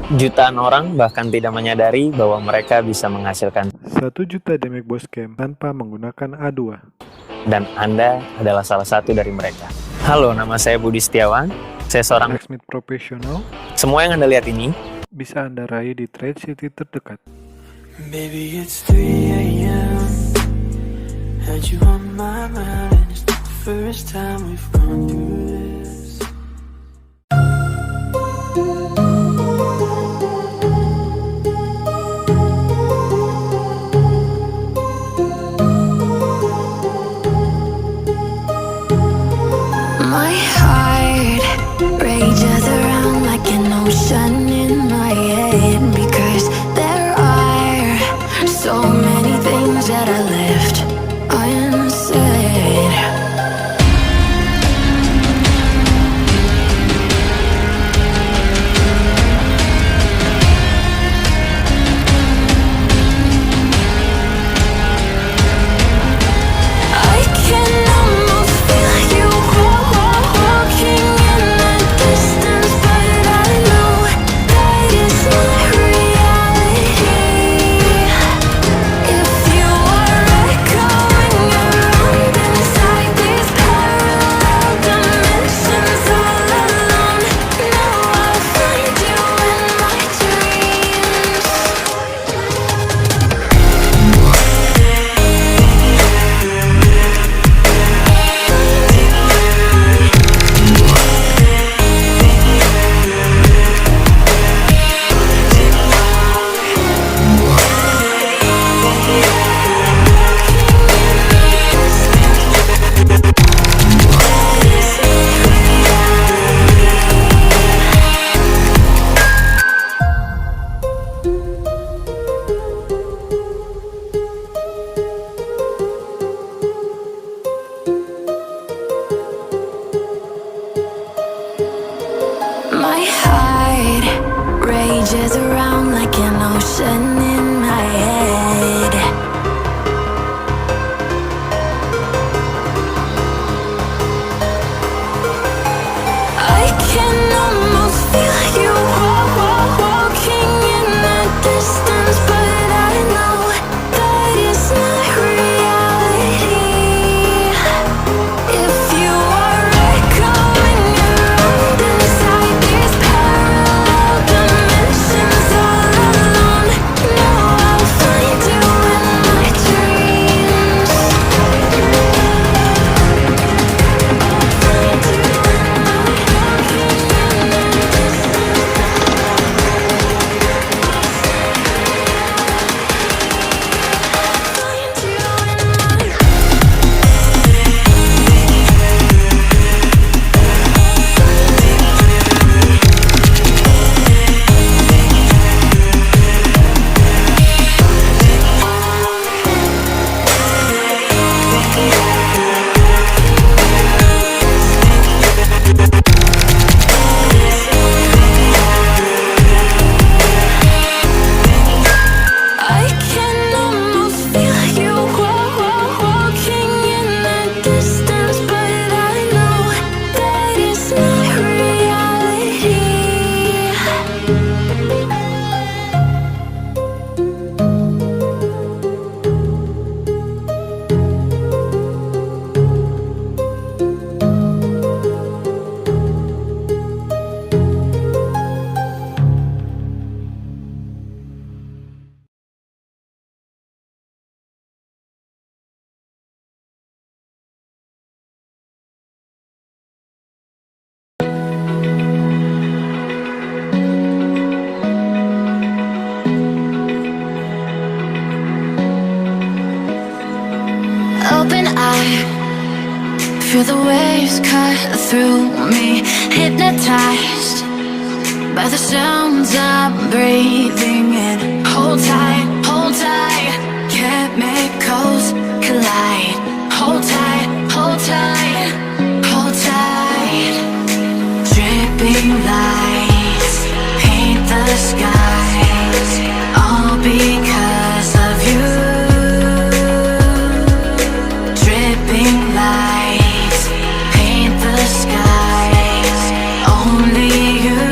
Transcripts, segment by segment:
Jutaan orang bahkan tidak menyadari bahwa mereka bisa menghasilkan, 1 juta damage Bois Camp tanpa menggunakan A2. dan Anda adalah salah satu dari mereka. Halo, nama saya Budi Setiawan. Saya seorang Blacksmith profesional semua yang Anda lihat ini bisa Anda raih di trade city terdekat. Baby, it's 3 a.m. Had you on my mind, and it's not the first time we've gone through this. My heart rages around like an ocean in my head, because there are so many things that I left unsaid. I can almost feel you walking in the distance, but I know that it's not reality. If you are echoing around inside these parallel dimensions all alone, now I'll find you in my dreams. My heart rages around like an ocean in my head. I can almost feel you walking in the distance, but I know that it's not reality. If you are echoing around inside these parallel dimensions all alone, now I'll find you in my dreams. I can almost feel you walking in the distance, but I know that it's not reality. Open eye, feel the waves cut through me, hypnotized by the sounds I'm breathing in. Hold tight, chemicals collide. Hold tight, hold tight, hold tight. Dripping lights paint the skies, all because of you. Dripping lights paint the skies, only you.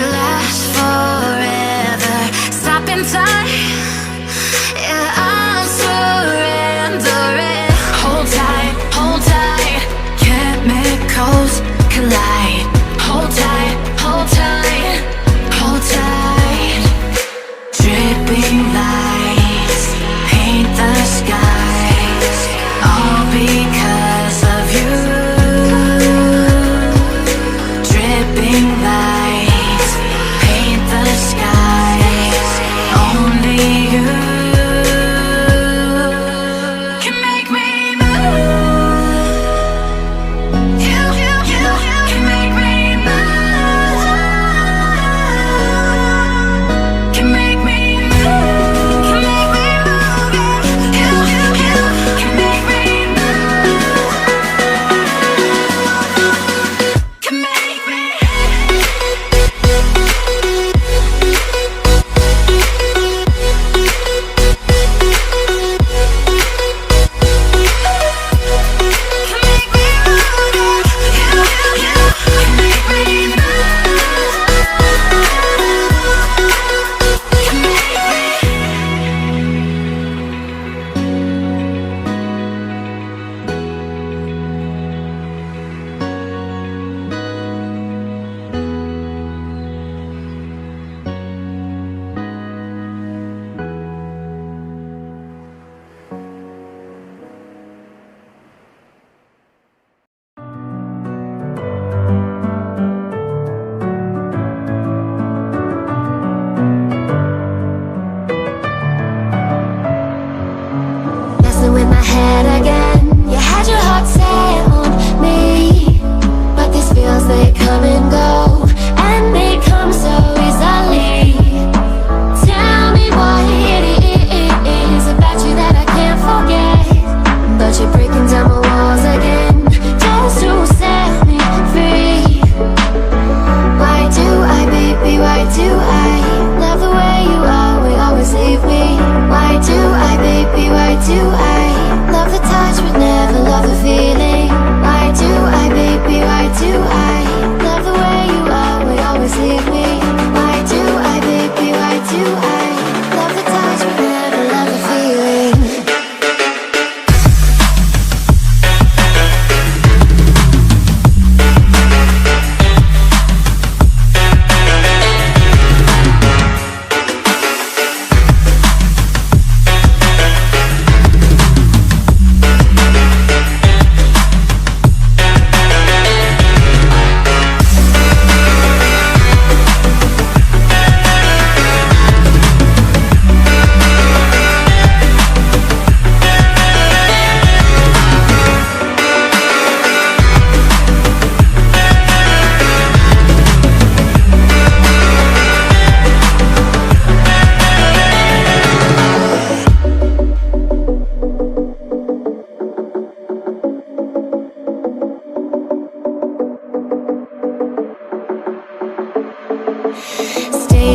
to last forever. Stop in time. Yeah, I'm surrendering. Hold tight, chemicals collide. Hold tight, hold tight, hold tight. Dripping lights paint the skies, all because of you. Dripping lights paint the skies, only you can make me move. You can make me move. Can make me move. Can make me move. You can make me move. Can make me. Messing with my head again. You had your heart set on me, but these feels, they come and go, and they come so easily. Tell me what it is about you that I can't forget, but you're breaking down my walls again just to set me free. Why do I, baby, why do I love the way you always leave me? Why do I, baby, why do I love the touch but never love the feeling? Why do I, baby, why do I love the way you always leave me? Why do I, baby, why do I love the touch but never love the feeling? Stay